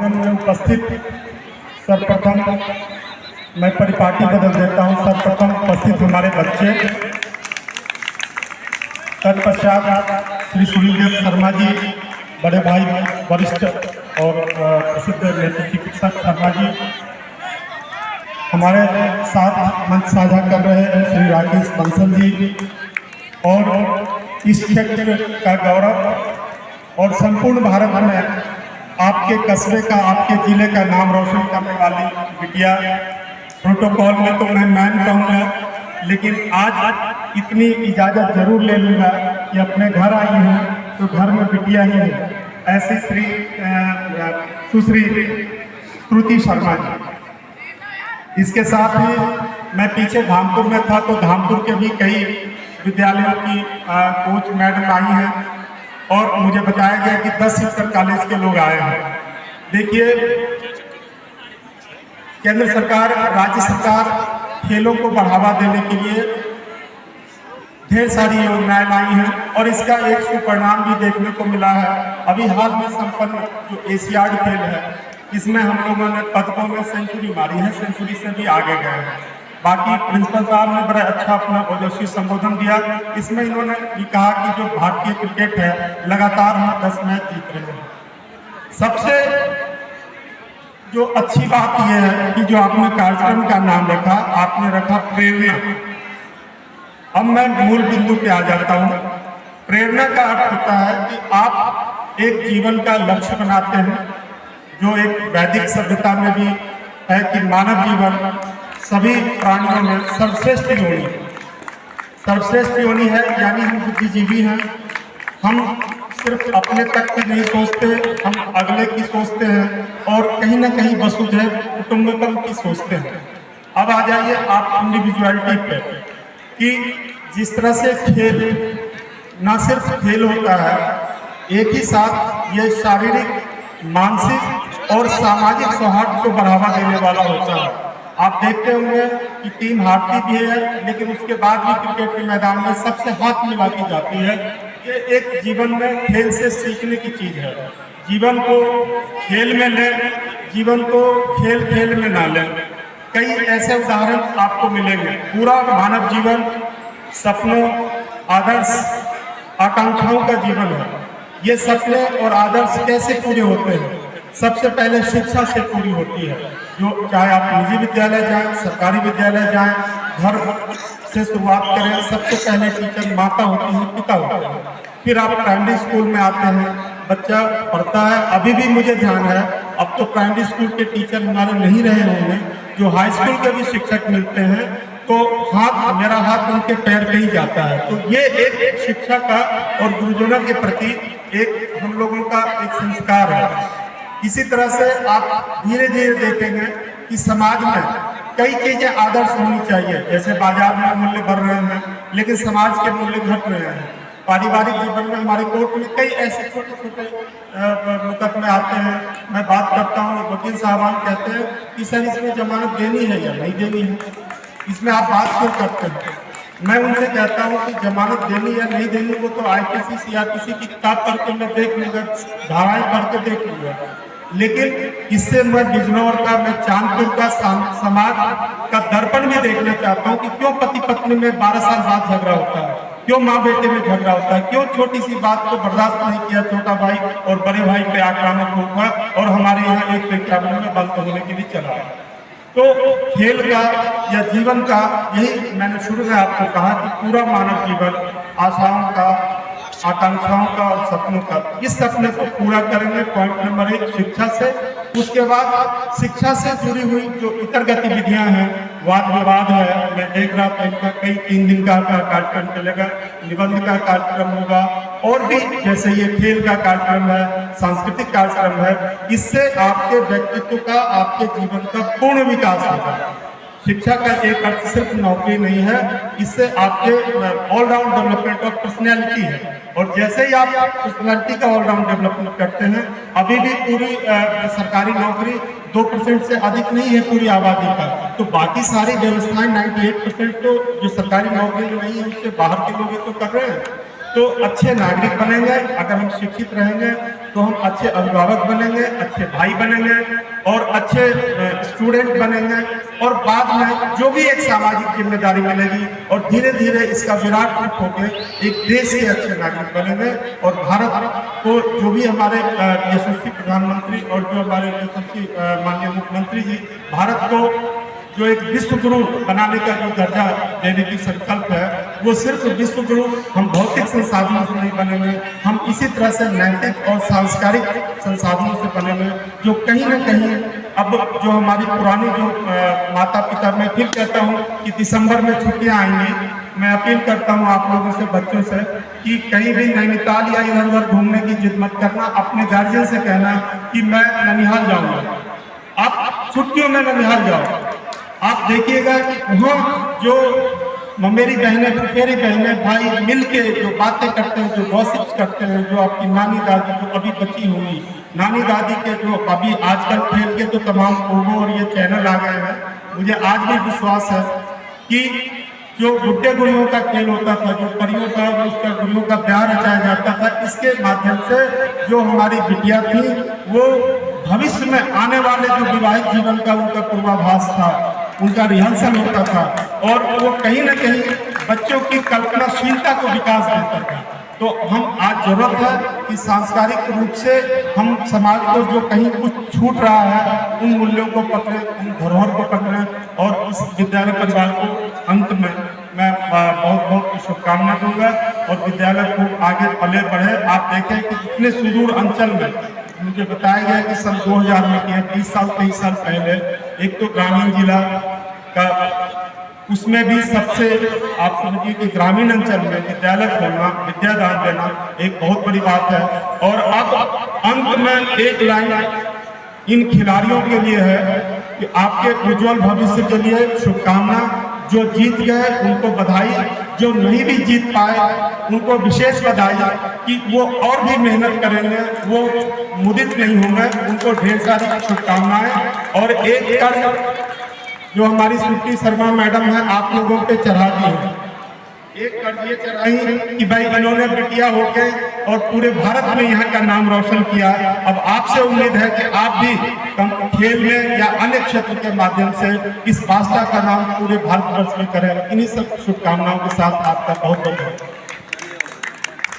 समागम में उपस्थित सर्वप्रथम मैं परिपाटी बदल देता हूं। सर्वप्रथम उपस्थित हमारे बच्चे, तत्पश्चात श्री सूर्यदेव शर्मा जी, बड़े भाई वरिष्ठ और प्रसिद्ध नेत्र चिकित्सक शर्मा जी, हमारे साथ मंच साझा कर रहे हैं श्री राकेश बंसल जी, और इस क्षेत्र का गौरव और संपूर्ण भारत में आपके कस्बे का, आपके जिले का नाम रोशन करने वाली बिटिया। प्रोटोकॉल में तो मैं मैन कहूँगा, लेकिन आज इतनी इजाज़त जरूर ले लूँगा कि अपने घर आई हूँ तो घर में बिटिया ही है। ऐसी श्री सुश्री श्रुति शर्मा जी। इसके साथ ही मैं पीछे धामपुर में था तो धामपुर के भी कई विद्यालयों की कोच मैडम आई हैं और मुझे बताया गया कि 10 इंटर कॉलेज के लोग आए हैं। देखिए, केंद्र सरकार, राज्य सरकार खेलों को बढ़ावा देने के लिए ढेर सारी योजनाएं लाई हैं और इसका एक सुपरिणाम भी देखने को मिला है। अभी हाल में संपन्न जो एशियाड खेल है, इसमें हम लोगों ने पदकों में सेंचुरी मारी है, सेंचुरी से भी आगे गए हैं। बाकी प्रिंसिपल साहब ने बड़ा अच्छा अपना ओजस्वी संबोधन दिया। इसमें इन्होंने भी कहा कि जो भारतीय क्रिकेट है लगातार हम 10 मैच जीत रहे हैं। सबसे जो अच्छी बात यह है कि जो आपने कार्यक्रम का नाम रखा, आपने रखा प्रेरणा। अब मैं मूल बिंदु पे आ जाता हूँ। प्रेरणा का अर्थ होता है कि आप एक जीवन का लक्ष्य बनाते हैं, जो एक वैदिक सभ्यता में भी है कि मानव जीवन सभी प्राणियों में सर्वश्रेष्ठ योनि है, यानी हम बुद्धिजीवी हैं। हम सिर्फ अपने तक की नहीं सोचते, हम अगले की सोचते हैं और कहीं ना कहीं वसुधैव कुटुंबकम की सोचते हैं। अब आ जाइए आप इंडिविजुअलिटी पे कि जिस तरह से खेल ना सिर्फ खेल होता है, एक ही साथ ये शारीरिक, मानसिक और सामाजिक सौहार्द को बढ़ावा देने वाला होता है। आप देखते होंगे कि टीम हारती भी है, लेकिन उसके बाद भी क्रिकेट के मैदान में सबसे हाथ मिलाती जाती है। ये एक जीवन में खेल से सीखने की चीज है। जीवन को खेल में लें, जीवन को खेल खेल में ना लें। कई ऐसे उदाहरण आपको मिलेंगे। पूरा मानव जीवन सपनों, आदर्श, आकांक्षाओं का जीवन है। ये सपने और आदर्श कैसे पूरे होते हैं? सबसे पहले शिक्षा से पूरी होती है। जो चाहे आप निजी विद्यालय जाएं, सरकारी विद्यालय जाएं, घर से शुरुआत करें। सबसे पहले टीचर माता होती है, पिता होते हैं। फिर आप प्राइमरी स्कूल में आते हैं, बच्चा पढ़ता है। अभी भी मुझे ध्यान है, अब तो प्राइमरी स्कूल के टीचर हमारे नहीं रहे होंगे, जो हाई स्कूल के भी शिक्षक मिलते हैं तो मेरा हाथ उनके पैर पे ही जाता है। तो ये एक शिक्षा का और गुरुजनों के प्रति एक हम लोगों का एक संस्कार है। इसी तरह से आप धीरे धीरे देखेंगे कि समाज में कई चीजें आदर्श होनी चाहिए। जैसे बाजार में मूल्य बढ़ रहे हैं, लेकिन समाज के मूल्य घट रहे हैं। पारिवारिक जीवन में हमारे कोर्ट में कई ऐसे छोटे छोटे मुकदमे आते हैं। मैं बात करता हूँ, वकील साहबान कहते हैं कि सर इसमें जमानत देनी है या नहीं देनी है, इसमें आप बात क्यों करते हैं? मैं उनसे कहता हूँ कि जमानत देनी या नहीं देनी वो तो IPC CRPC की किताब पढ़ के मैं देख लूँगा, धाराएं पढ़ के देख लूँगा, लेकिन इससे मैं बिजनौर का, मैं चांदपुर का समाज का दर्पण भी देखना चाहता हूँ कि क्यों पति पत्नी में 12 साल बाद झगड़ा होता है, क्यों माँ बेटे में झगड़ा होता है, क्यों छोटी सी बात को बर्दाश्त नहीं किया छोटा भाई और बड़े भाई पे आक्रामक हुआ और हमारे यहाँ 151 में बंद होने के लिए चला। तो खेल का या जीवन का, यही मैंने शुरू में आपको कहा कि पूरा मानव जीवन आशाओं का, आकांक्षाओं का और सपनों का, इस सपने को पूरा करेंगे। पॉइंट नंबर 1 शिक्षा से। उसके बाद शिक्षा से जुड़ी हुई जो इतर गतिविधियां हैं, वाद विवाद है, मैं देख रहा था इनका कई 3 दिन का कार्यक्रम चलेगा, निबंध का कार्यक्रम होगा और भी जैसे ये खेल का कार्यक्रम है, सांस्कृतिक कार्यक्रम है। इससे आपके व्यक्तित्व का, आपके जीवन का पूर्ण विकास होगा। शिक्षा का एक अर्थ सिर्फ नौकरी नहीं है, इससे आपके ऑलराउंड डेवलपमेंट ऑफ पर्सनैलिटी है। और जैसे ही आप पर्सनैलिटी का ऑलराउंड डेवलपमेंट करते हैं, अभी भी पूरी सरकारी नौकरी 2% से अधिक नहीं है पूरी आबादी का, तो बाकी सारी व्यवस्थाएं 98% तो जो सरकारी नौकरी में नहीं है उससे बाहर के लोग तो कर रहे हैं। तो अच्छे नागरिक बनेंगे। अगर हम शिक्षित रहेंगे तो हम अच्छे अभिभावक बनेंगे, अच्छे भाई बनेंगे और अच्छे स्टूडेंट बनेंगे, और बाद में जो भी एक सामाजिक जिम्मेदारी मिलेगी और धीरे धीरे इसका विराट रूप होकर एक देश के अच्छे नागरिक बनेंगे। और भारत को जो भी हमारे यशस्वी प्रधानमंत्री और जो हमारे यशस्वी माननीय मुख्यमंत्री जी भारत को जो एक विश्व गुरु बनाने का जो दर्जा देने की संकल्प है, वो सिर्फ विश्व गुरु हम भौतिक संसाधनों से नहीं बनेंगे, हम इसी तरह से नैतिक और सांस्कृतिक संसाधनों से बनेंगे, जो कहीं ना कहीं अब जो हमारी पुरानी जो माता पिता, मैं फिर कहता हूँ कि दिसंबर में छुट्टियाँ आएंगी, मैं अपील करता हूँ आप लोगों से, बच्चों से, कि कहीं भी नैनीताल या इधर उधर घूमने की जिद मत करना। अपने गार्जियन से कहना कि मैं ननिहाल जाऊँगा, आप छुट्टियों में ननिहाल जाओ। आप देखिएगा कि वहाँ जो ममेरी बहनें, फुफेरी बहनें, भाई मिलके जो बातें करते हैं, जो गॉसिप्स करते हैं, जो आपकी नानी दादी जो अभी बची होंगी, नानी दादी के जो अभी आजकल खेल के तो तमाम पोगो और ये चैनल आ गए हैं, मुझे आज भी विश्वास है कि जो बुड्ढे गुड़ियों का खेल होता था, जो परियों का उसका गुड़ियों का प्यार रचाया जाता था, इसके माध्यम से जो हमारी बिटिया थी वो भविष्य में आने वाले जो विवाहित जीवन का उनका पूर्वाभास था, उनका रिहर्सल होता था, और वो कहीं ना कहीं बच्चों की कल्पनाशीलता को विकास देता था। तो हम आज जरूरत है कि सांस्कृतिक रूप से हम समाज को जो कहीं कुछ छूट रहा है, उन मूल्यों को पकड़ें, उन धरोहर को पकड़ें, और इस विद्यालय परिवार को अंत में मैं बहुत बहुत शुभकामना दूंगा और विद्यालय को आगे पले बढ़े। आप देखें कि इतने सुदूर अंचल में मुझे बताया गया कि सन 2000 में किया, 23 साल पहले, एक तो ग्रामीण जिला का, उसमें भी सबसे आप समझिए कि ग्रामीण अंचल में विद्यालय खोलना, विद्यादान देना एक बहुत बड़ी बात है। और अब अंत में एक लाइन इन खिलाड़ियों के लिए है कि आपके उज्जवल भविष्य के लिए शुभकामना। जो जीत गए उनको बधाई, जो नहीं भी जीत पाए उनको विशेष बधाई कि वो और भी मेहनत करेंगे, वो मुदित नहीं होंगे, उनको ढेर सारी शुभकामनाएं। और एक कर जो हमारी श्रुति शर्मा मैडम है आप लोगों पे चढ़ा दी है, एक कर ये चढ़ाई कि भाई इन्होंने बिटिया होके और पूरे भारत में यहाँ का नाम रोशन किया। अब आपसे उम्मीद है कि आप भी खेल में या अन्य क्षेत्र के माध्यम से इस भाषा का नाम पूरे भारतवर्ष में करें। इन्हीं सब शुभकामनाओं के साथ आपका बहुत बहुत